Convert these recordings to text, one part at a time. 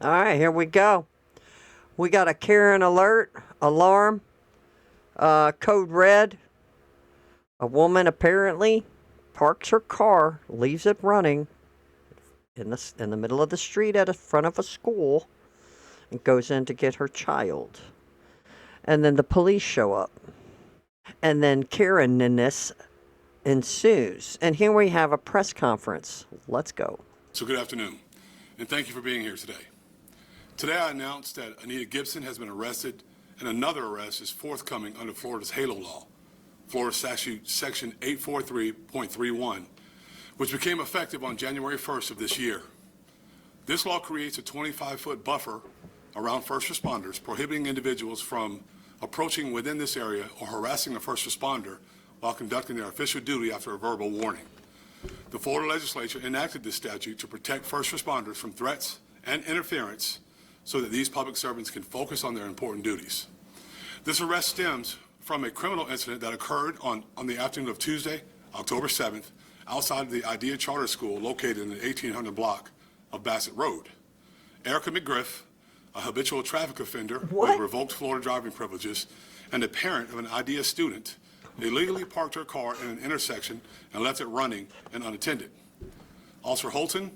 All right, here we go. We got a Karen alert, alarm, code red. A woman apparently parks her car, leaves it running in the middle of the street at the front of a school, and goes in to get her child. And then the police show up. And then Karen-ness ensues. And here we have a press conference. Let's go. So good afternoon, and thank you for being here today. Today I announced that Anita Gibson has been arrested, and another arrest is forthcoming under Florida's HALO law, Florida Statute Section 843.31, which became effective on January 1st of this year. This law creates a 25-foot buffer around first responders, prohibiting individuals from approaching within this area or harassing a first responder while conducting their official duty after a verbal warning. The Florida legislature enacted this statute to protect first responders from threats and interference so that these public servants can focus on their important duties. This arrest stems from a criminal incident that occurred on the afternoon of Tuesday, October 7th, outside of the IDEA Charter School located in the 1800 block of Bassett Road. Erica McGriff, a habitual traffic offender with revoked Florida driving privileges and a parent of an IDEA student, illegally parked her car in an intersection and left it running and unattended. Officer Holton,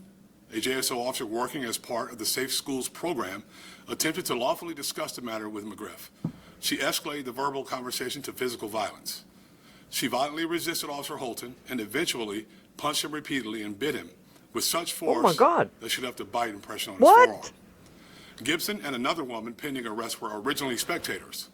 a JSO officer working as part of the Safe Schools program, attempted to lawfully discuss the matter with McGriff. She escalated the verbal conversation to physical violence. She violently resisted Officer Holton and eventually punched him repeatedly and bit him with such force that she left a bite impression on his forearm. Gibson and another woman pending arrest were originally spectators.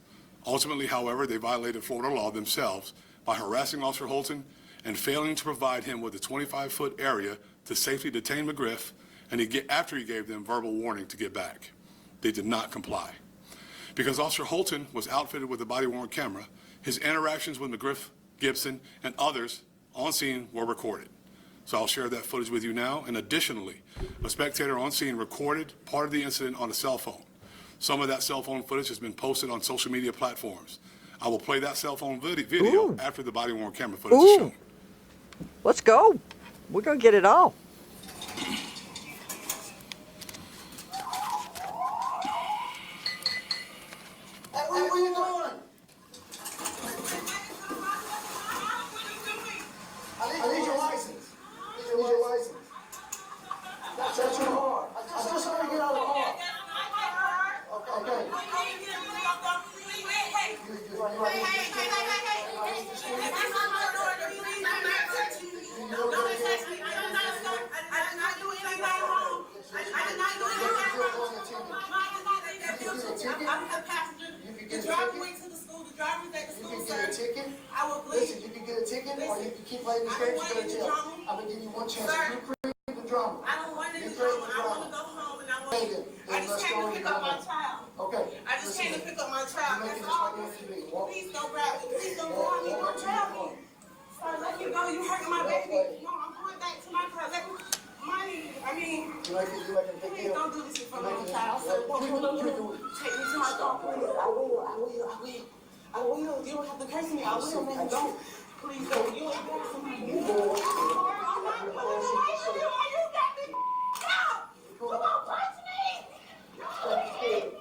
Ultimately, however, they violated Florida law themselves by harassing Officer Holton and failing to provide him with a 25-foot area to safely detain McGriff, and after he gave them verbal warning to get back. They did not comply. Because Officer Holton was outfitted with a body-worn camera, his interactions with McGriff, Gibson, and others on scene were recorded. So I'll share that footage with you now. And additionally, a spectator on scene recorded part of the incident on a cell phone. Some of that cell phone footage has been posted on social media platforms. I will play that cell phone video after the body-worn camera footage is shown. Let's go. We're going to get it all. What are you doing? I need your license. I need your license. That's your car. I just want to get out of the car. Okay. The driver went to the school, the driver's at the school, sir. Ticket. I will plead. Listen, you can get a ticket or you can keep playing the game to go to jail. I'm going to give you one chance. You create the drama. I don't want any drama. I want to go home and I just came to pick up my child. Okay. I just came to pick up my child. That's all. Please don't grab me. Please don't grab me. Don't grab me. Sir, let me go. You hurting my baby. No, I'm going back to my car. Let me. Money. I mean, please don't do this in front of my child, sir. Take me to my car, please. I will. You don't have to curse me. I will, man. Don't. Please don't. You ain't got somebody. You got me. Come on, punch me. You hurt me.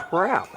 crap.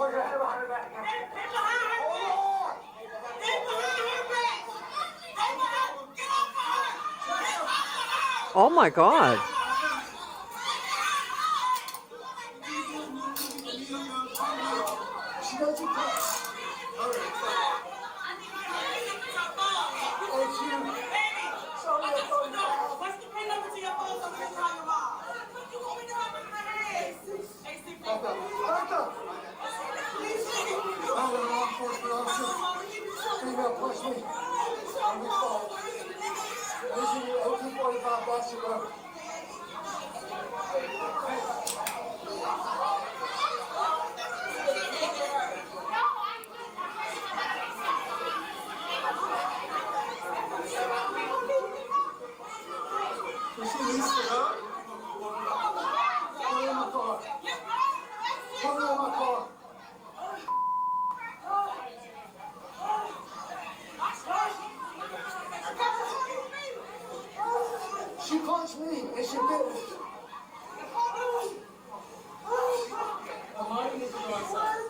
Put your head behind her back. Oh my God. She knows you can't. It's you. What's the pin number to your phone so we can call your mom? You want me to have in my head? Back up. I'm a law enforcement officer. Female push me. I'm your fault. Listen to 0245 Boston Road. Is she leased it up? Put her in my car. Put her in my car. She punched me and she bit me. Amani needs to go outside.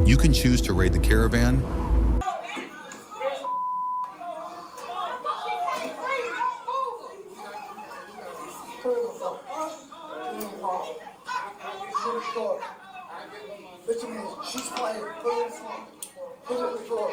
You can choose to raid the caravan, Listen to me. She's playing. Put her in the floor. Put her in the floor.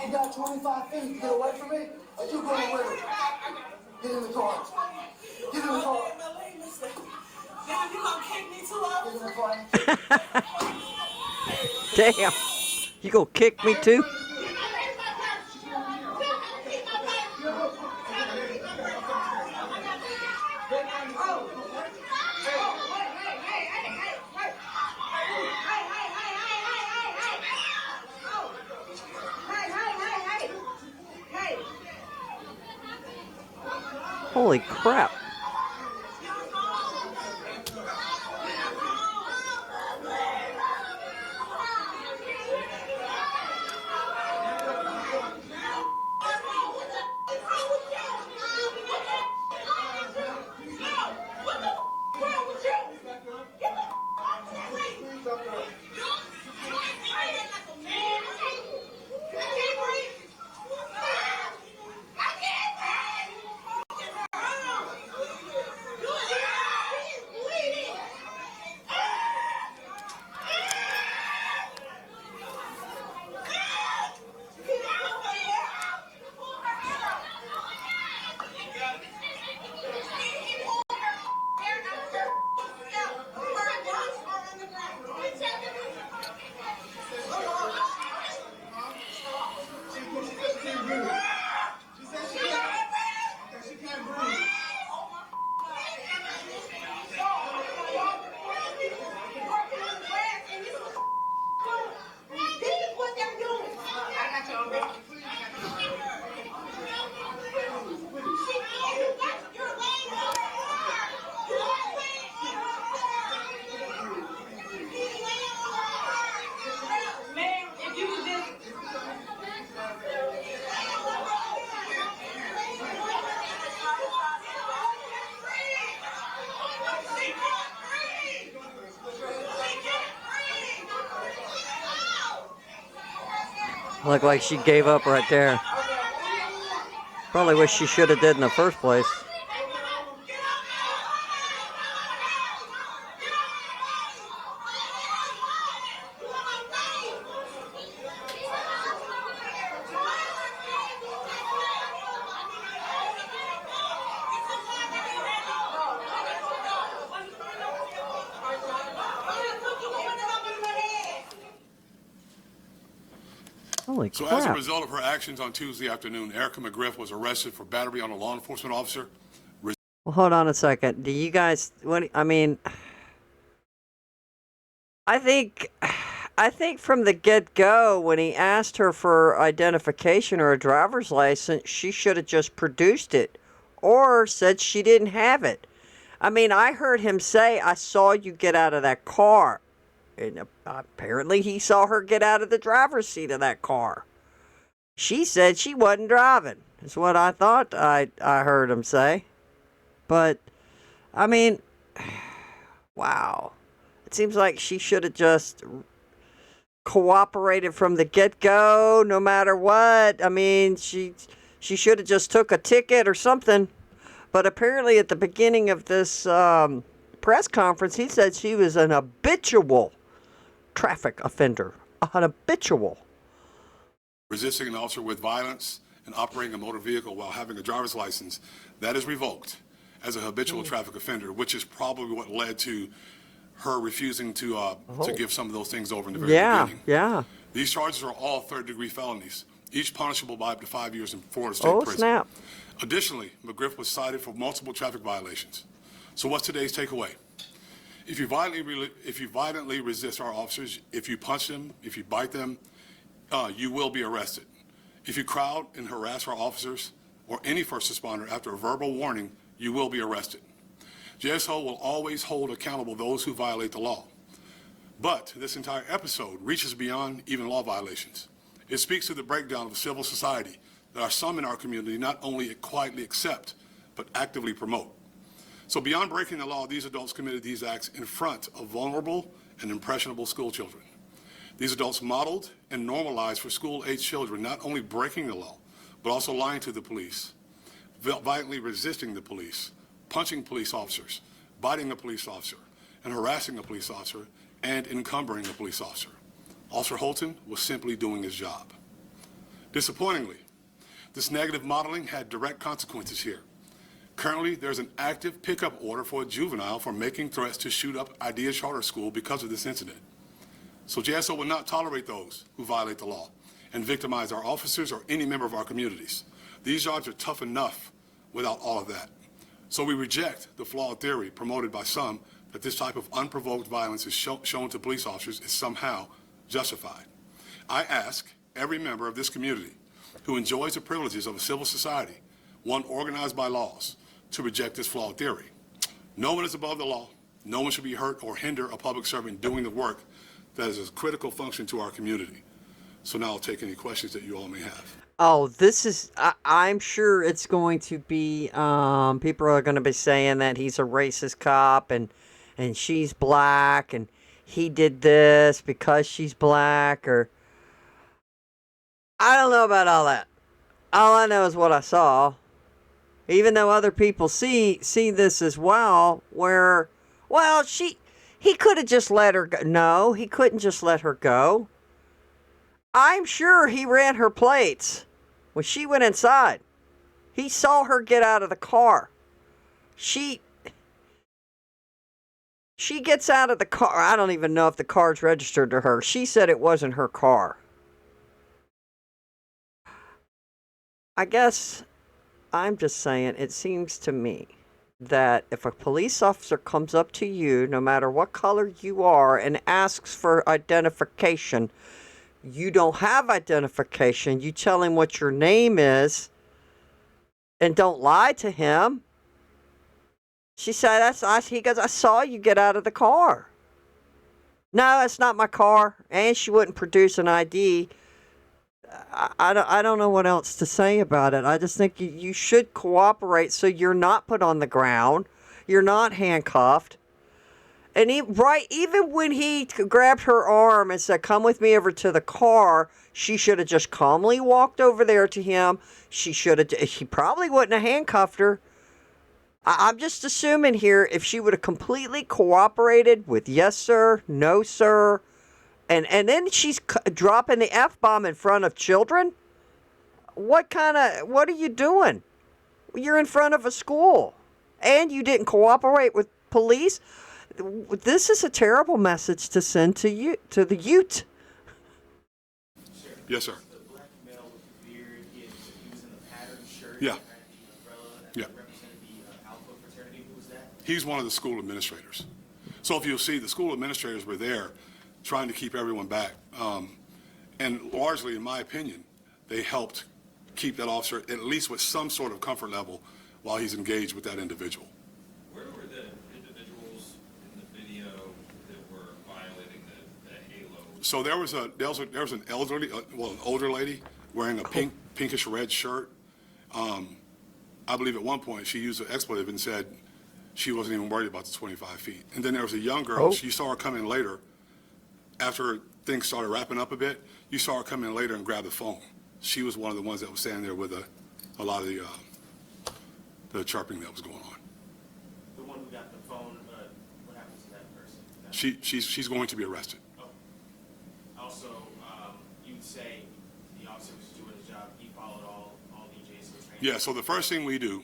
You got 25 feet to get away from me? Are you going with her? Get in the car. Get in the car. Damn, you gonna kick me too up? Get in the car. Damn. You gonna kick me too? Holy crap. Looked like she gave up right there. Probably wish she should have did in the first place. Holy So as a crap. result of her actions on Tuesday afternoon, Erica McGriff was arrested for battery on a law enforcement officer. Well, hold on a second. Do you guys, I mean, I think from the get-go, when he asked her for identification or a driver's license, she should have just produced it or said she didn't have it. I mean, I heard him say, I saw you get out of that car. And apparently he saw her get out of the driver's seat of that car. She said she wasn't driving, is what I thought I heard him say. But, I mean, wow. It seems like she should have just cooperated from the get-go, no matter what. I mean, she should have just took a ticket or something. But apparently at the beginning of this press conference, he said she was an habitual traffic offender. An habitual. Resisting an officer with violence and operating a motor vehicle while having a driver's license, that is revoked as a habitual traffic offender, which is probably what led to her refusing to give some of those things over in the very beginning. Yeah. These charges are all third-degree felonies, each punishable by up to 5 years in Florida State Prison. Snap. Additionally, McGriff was cited for multiple traffic violations. So what's today's takeaway? If you violently resist our officers, if you punch them, if you bite them, you will be arrested. If you crowd and harass our officers or any first responder after a verbal warning, you will be arrested. JSO will always hold accountable those who violate the law. But this entire episode reaches beyond even law violations. It speaks to the breakdown of civil society that some in our community not only quietly accept, but actively promote. So beyond breaking the law, these adults committed these acts in front of vulnerable and impressionable school children. These adults modeled and normalized for school-age children not only breaking the law, but also lying to the police, violently resisting the police, punching police officers, biting a police officer, and harassing a police officer, and encumbering a police officer. Officer Holton was simply doing his job. Disappointingly, this negative modeling had direct consequences here. Currently, there's an active pickup order for a juvenile for making threats to shoot up Idea Charter School because of this incident. So JSO will not tolerate those who violate the law and victimize our officers or any member of our communities. These jobs are tough enough without all of that. So we reject the flawed theory promoted by some that this type of unprovoked violence is shown to police officers is somehow justified. I ask every member of this community who enjoys the privileges of a civil society, one organized by laws, to reject this flawed theory. No one is above the law. No one should be hurt or hinder a public servant doing the work that is a critical function to our community. So now I'll take any questions that you all may have. Oh, this is, I'm sure it's going to be, people are going to be saying that he's a racist cop and she's black and he did this because she's black, or I don't know about all that. All I know is what I saw. Even though other people see this as well, where, well, he could have just let her go. No, he couldn't just let her go. I'm sure he ran her plates when she went inside. He saw her get out of the car. She gets out of the car. I don't even know if the car's registered to her. She said it wasn't her car. I guess I'm just saying, it seems to me that if a police officer comes up to you, no matter what color you are, and asks for identification, you don't have identification, you tell him what your name is, and don't lie to him. She said, he goes, I saw you get out of the car. No, that's not my car. And she wouldn't produce an ID. I don't know what else to say about it. I just think you should cooperate so you're not put on the ground. You're not handcuffed. And even when he grabbed her arm and said, "Come with me over to the car," she should have just calmly walked over there to him. She probably wouldn't have handcuffed her. I'm just assuming here, if she would have completely cooperated with "yes, sir," "no, sir," and then she's dropping the F-bomb in front of children. What are you doing? You're in front of a school, and you didn't cooperate with police. This is a terrible message to send to the youth. Yes, sir. The black male with the beard, he was in the patterned shirt. Yeah. Had the umbrella that Yeah. represented the Alpha fraternity. Who was that? He's one of the school administrators. So if you'll see, the school administrators were there trying to keep everyone back. And largely, in my opinion, they helped keep that officer at least with some sort of comfort level while he's engaged with that individual. Where were the individuals in the video that were violating the halo? So there was an elderly, an older lady wearing a pinkish red shirt. I believe at one point she used an expletive and said she wasn't even worried about the 25 feet. And then there was a young girl. Oh. You saw her come in later after things started wrapping up a bit. You saw her come in later and grab the phone. She was one of the ones that was standing there with a lot of the chirping that was going on. The one who got the phone. What happens to that person? She's going to be arrested. Oh. Also, you'd say the officer was doing his job. He followed all DJs and training. Yeah, so the first thing we do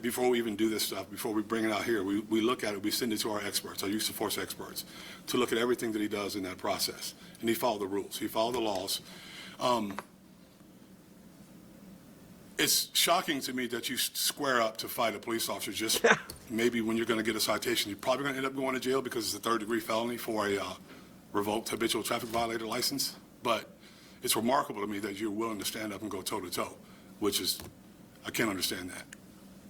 before we even do this stuff, before we bring it out here, we look at it, we send it to our experts, our use of force experts, to look at everything that he does in that process. And he followed the rules. He followed the laws. It's shocking to me that you square up to fight a police officer just maybe when you're going to get a citation. You're probably going to end up going to jail because it's a third-degree felony for a revoked habitual traffic violator license. But it's remarkable to me that you're willing to stand up and go toe-to-toe, which is, I can't understand that.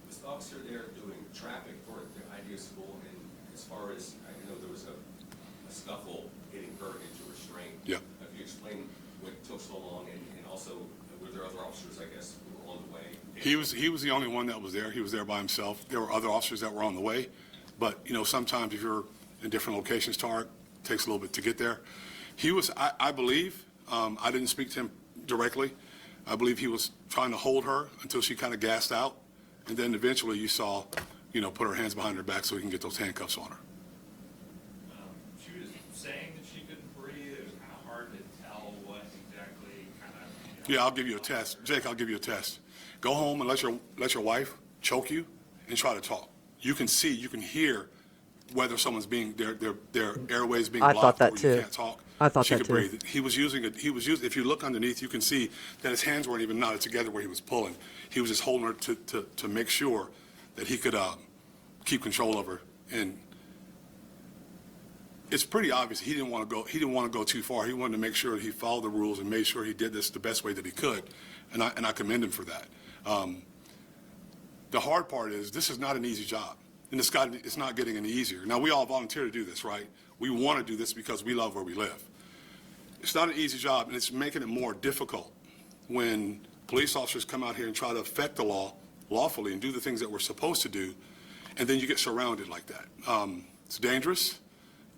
Was the officer there doing traffic for the idea school? And as far as, I know there was a scuffle getting her into restraint. Yeah. If you explain what took so long, and also, were there other officers, I guess, who were on the way? He was the only one that was there. He was there by himself. There were other officers that were on the way. But, sometimes if you're in different locations, Tarek, it takes a little bit to get there. He was, I believe, I didn't speak to him directly. I believe he was trying to hold her until she kind of gassed out. And then eventually you saw, put her hands behind her back so he can get those handcuffs on her. She was saying that she couldn't breathe. It was kind of hard to tell what exactly kind of. Yeah, I'll give you a test. Jake, I'll give you a test. Go home and let your wife choke you and try to talk. You can see, you can hear whether someone's being, their airways being blocked. I thought that or too. You can't talk. I thought she that could too. breathe. He was using, if you look underneath, you can see that his hands weren't even knotted together where he was pulling. He was just holding her to make sure that he could keep control of her. And it's pretty obvious he didn't want to go too far. He wanted to make sure that he followed the rules and made sure he did this the best way that he could. And I commend him for that. The hard part is this is not an easy job. And it's not getting any easier. Now, we all volunteer to do this, right? We want to do this because we love where we live. It's not an easy job, and it's making it more difficult when police officers come out here and try to affect the law lawfully and do the things that we're supposed to do, and then you get surrounded like that. It's dangerous.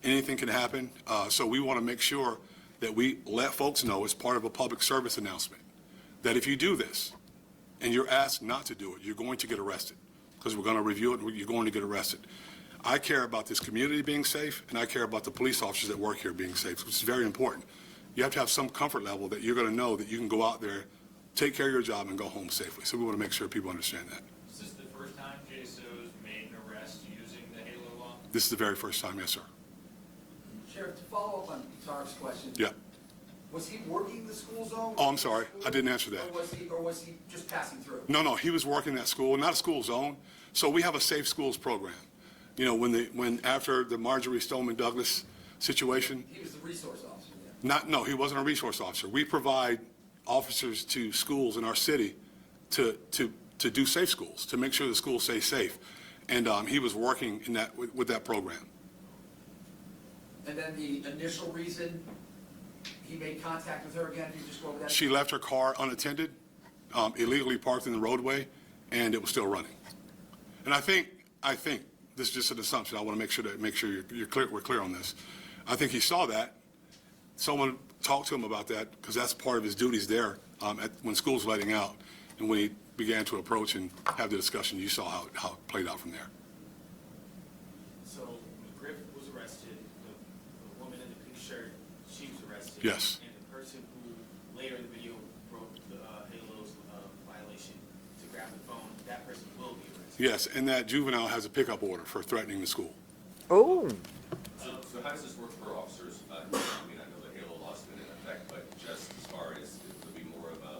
Anything can happen. So we want to make sure that we let folks know as part of a public service announcement that if you do this and you're asked not to do it, you're going to get arrested because we're going to review it and you're going to get arrested. I care about this community being safe, and I care about the police officers that work here being safe, which is very important. You have to have some comfort level that you're going to know that you can go out there, take care of your job, and go home safely. So we want to make sure people understand that. Is this the first time JSO's made an arrest using the HALO law? This is the very first time, yes, sir. Sheriff, to follow up on Tarek's question. Yeah. Was he working the school zone? Oh, I'm sorry. I didn't answer that. Or was he just passing through? No, he was working that school, not a school zone. So we have a safe schools program. When after the Marjorie Stoneman Douglas situation. He was the resource officer there. No, he wasn't a resource officer. We provide officers to schools in our city to do safe schools, to make sure the schools stay safe. And he was working in that with that program. And then the initial reason he made contact with her again, can you just go over that? She left her car unattended, illegally parked in the roadway, and it was still running. And I think this is just an assumption. I want to make sure you're clear. We're clear on this. I think he saw that. Someone talked to him about that because that's part of his duties there when school's letting out. And when he began to approach and have the discussion, you saw how it played out from there. So Griff was arrested, the woman in the pink shirt, she was arrested. Yes. And the person who later in the video broke the Halo's violation to grab the phone, that person will be arrested. Yes, and that juvenile has a pickup order for threatening the school. Oh. So how does this work for officers? I mean, I know the Halo law's been in effect, but just as far as it would be more of a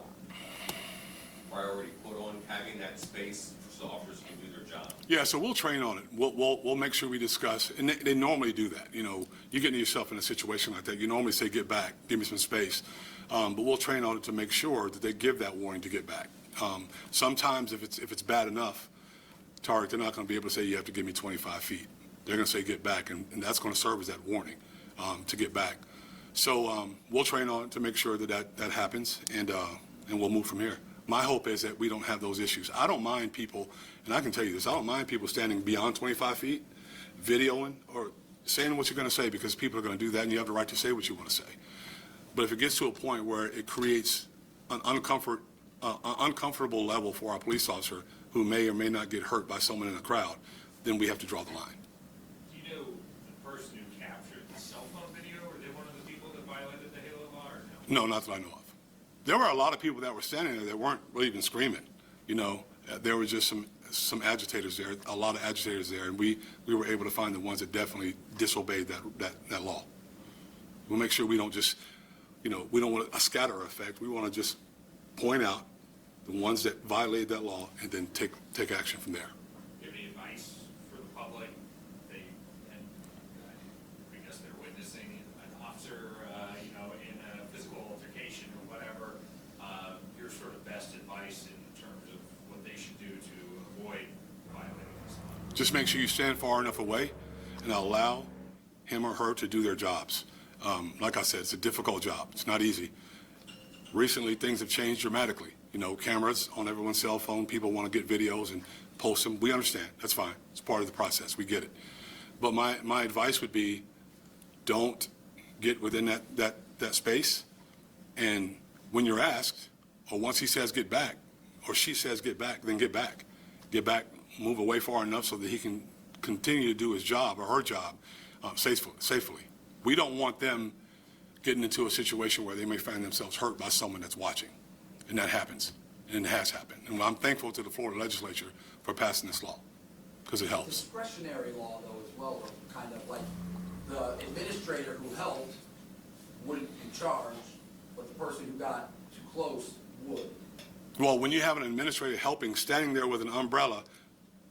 priority put on having that space so officers can do their job. Yeah, so we'll train on it. We'll make sure we discuss, and they normally do that. You know, you get yourself in a situation like that, you normally say, get back, give me some space. But we'll train on it to make sure that they give that warning to get back. Sometimes if it's bad enough, Tarek, they're not going to be able to say, you have to give me 25 feet. They're going to say, get back, and that's going to serve as that warning to get back. So we'll train on it to make sure that happens, and we'll move from here. My hope is that we don't have those issues. I don't mind people, and I can tell you this, I don't mind people standing beyond 25 feet, videoing, or saying what you're going to say, because people are going to do that, and you have the right to say what you want to say. But if it gets to a point where it creates an uncomfortable level for our police officer who may or may not get hurt by someone in a crowd, then we have to draw the line. Do you know the person who captured the cell phone video? Were they one of the people that violated the Halo law, or no? No, not that I know of. There were a lot of people that were standing there that weren't really even screaming. You know, there were just some agitators there, a lot of agitators there, and we were able to find the ones that definitely disobeyed that law. We'll make sure we don't just, you know, we don't want a scatter effect. We want to just point out the ones that violated that law and then take action from there. Do you have any advice for the public? And I guess they're witnessing an officer, in a physical altercation or whatever. Your sort of best advice in terms of what they should do to avoid violating this law? Just make sure you stand far enough away and allow him or her to do their jobs. Like I said, it's a difficult job. It's not easy. Recently, things have changed dramatically. You know, cameras on everyone's cell phone. People want to get videos and post them. We understand. That's fine. It's part of the process. We get it. But my advice would be, don't get within that space. And when you're asked, or once he says get back, or she says get back, then get back. Get back, move away far enough so that he can continue to do his job or her job safely. We don't want them getting into a situation where they may find themselves hurt by someone that's watching. And that happens, and it has happened. And I'm thankful to the Florida legislature for passing this law, because it helps. Discretionary law, though, as well, kind of like the administrator who helped wouldn't be charged, but the person who got too close would. Well, when you have an administrator helping, standing there with an umbrella,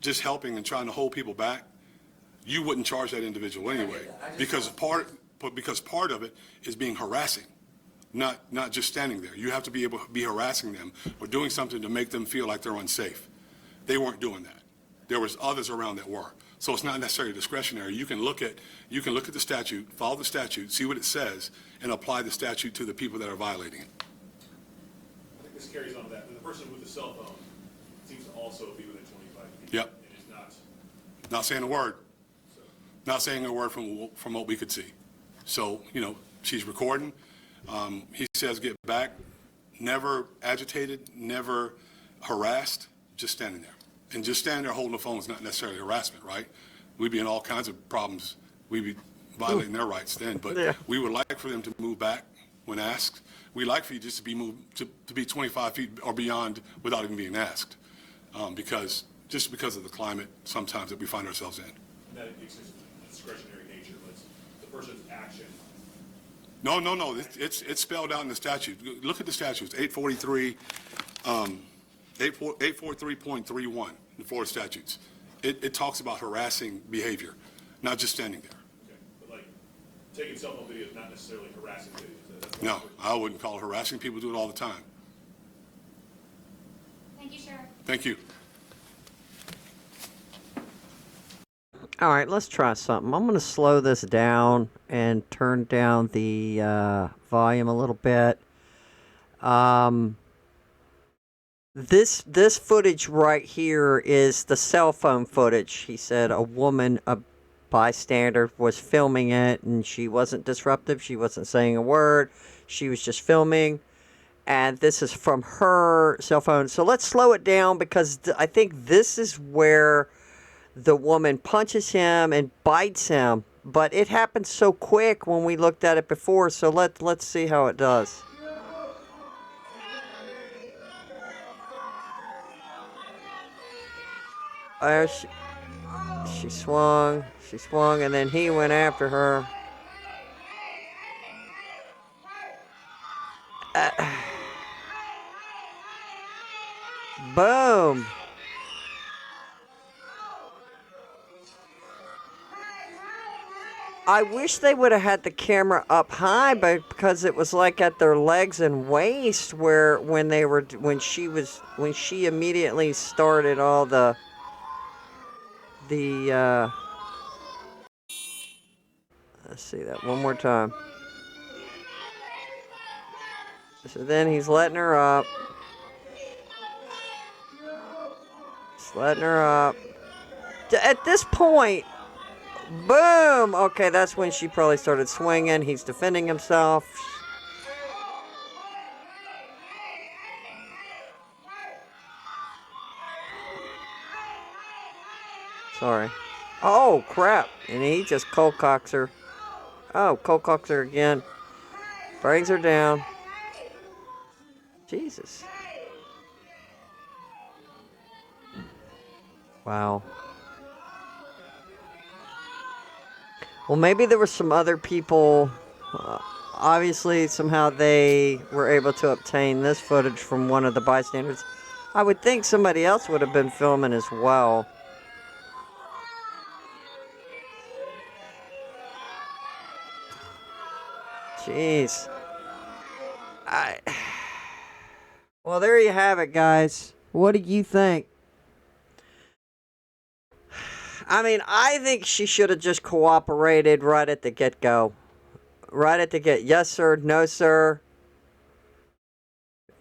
just helping and trying to hold people back, you wouldn't charge that individual anyway, because part of it is being harassing, not just standing there. You have to be able to be harassing them or doing something to make them feel like they're unsafe. They weren't doing that. There was others around that were. So it's not necessarily discretionary. You can look at the statute, follow the statute, see what it says, and apply the statute to the people that are violating it. I think this carries on to that. And the person with the cell phone seems to also be within 25 feet. Yep. And is not. Not saying a word. Not saying a word from what we could see. So, you know, she's recording. He says get back. Never agitated, never harassed, just standing there. And just standing there holding the phone is not necessarily harassment, right? We'd be in all kinds of problems. We'd be violating their rights then. But Yeah. we would like for them to move back when asked. We'd like for you just to be moved to be 25 feet or beyond without even being asked. Because of the climate sometimes that we find ourselves in. And that exists in discretionary nature, but it's the person's action. No. It's spelled out in the statute. Look at the statutes, 843.31, the Florida statutes. It talks about harassing behavior, not just standing there. Okay. But like taking cell phone video is not necessarily harassing video. That's No, I wouldn't call it harassing. People do it all the time. Thank you, Sheriff. Thank you. All right, let's try something. I'm going to slow this down and turn down the volume a little bit. This footage right here is the cell phone footage. He said a bystander was filming it, and she wasn't disruptive. She wasn't saying a word. She was just filming. And this is from her cell phone. So let's slow it down, because I think this is where the woman punches him and bites him. But it happened so quick when we looked at it before. So let's see how it does. She swung, and then he went after her. Boom. I wish they would have had the camera up high, but because it was like at their legs and waist, where when she immediately started all the let's see that one more time. So then he's letting her up. He's letting her up. At this point, boom! Okay, that's when she probably started swinging. He's defending himself. Sorry. Oh, crap. And he just cold cocks her. Oh, cold cocks her again. Brings her down. Jesus. Wow. Well, maybe there were some other people. Obviously, somehow they were able to obtain this footage from one of the bystanders. I would think somebody else would have been filming as well. Jeez. Well, there you have it, guys. What do you think? I mean, I think she should have just cooperated right at the get-go. Right at the get. Yes, sir. No, sir.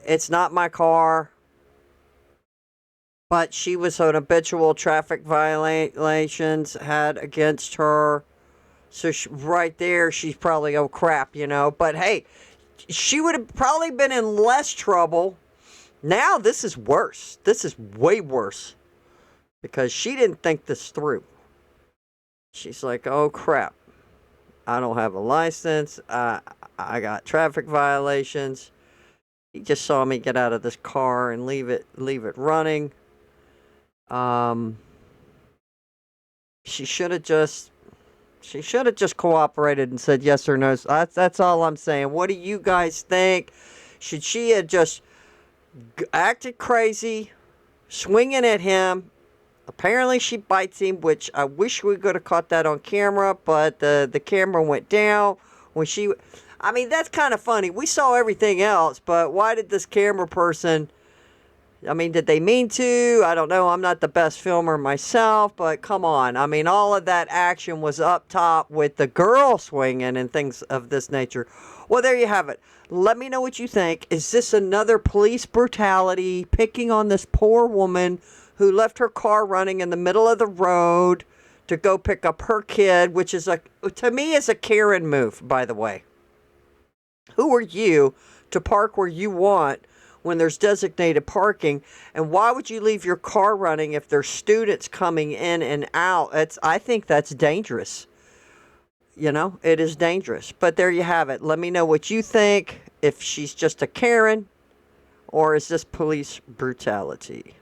It's not my car. But she was an habitual traffic violations had against her. So right there, she's probably, oh crap, you know. But hey, she would have probably been in less trouble. Now this is worse. This is way worse. Because she didn't think this through. She's like, oh crap. I don't have a license. I got traffic violations. He just saw me get out of this car and leave it running. She should have just cooperated and said yes or no. That's all I'm saying. What do you guys think? Should she have just acted crazy, swinging at him? Apparently she bites him, which I wish we could have caught that on camera, but the camera went down when she... I mean, that's kind of funny. We saw everything else, but why did this camera person... I mean, did they mean to? I don't know. I'm not the best filmer myself, but come on. I mean, all of that action was up top with the girl swinging and things of this nature. Well, there you have it. Let me know what you think. Is this another police brutality, picking on this poor woman who left her car running in the middle of the road to go pick up her kid, which is, to me, is a Karen move, by the way. Who are you to park where you want when there's designated parking? And why would you leave your car running if there's students coming in and out? I think that's dangerous. You know, it is dangerous. But there you have it. Let me know what you think. If she's just a Karen, or is this police brutality?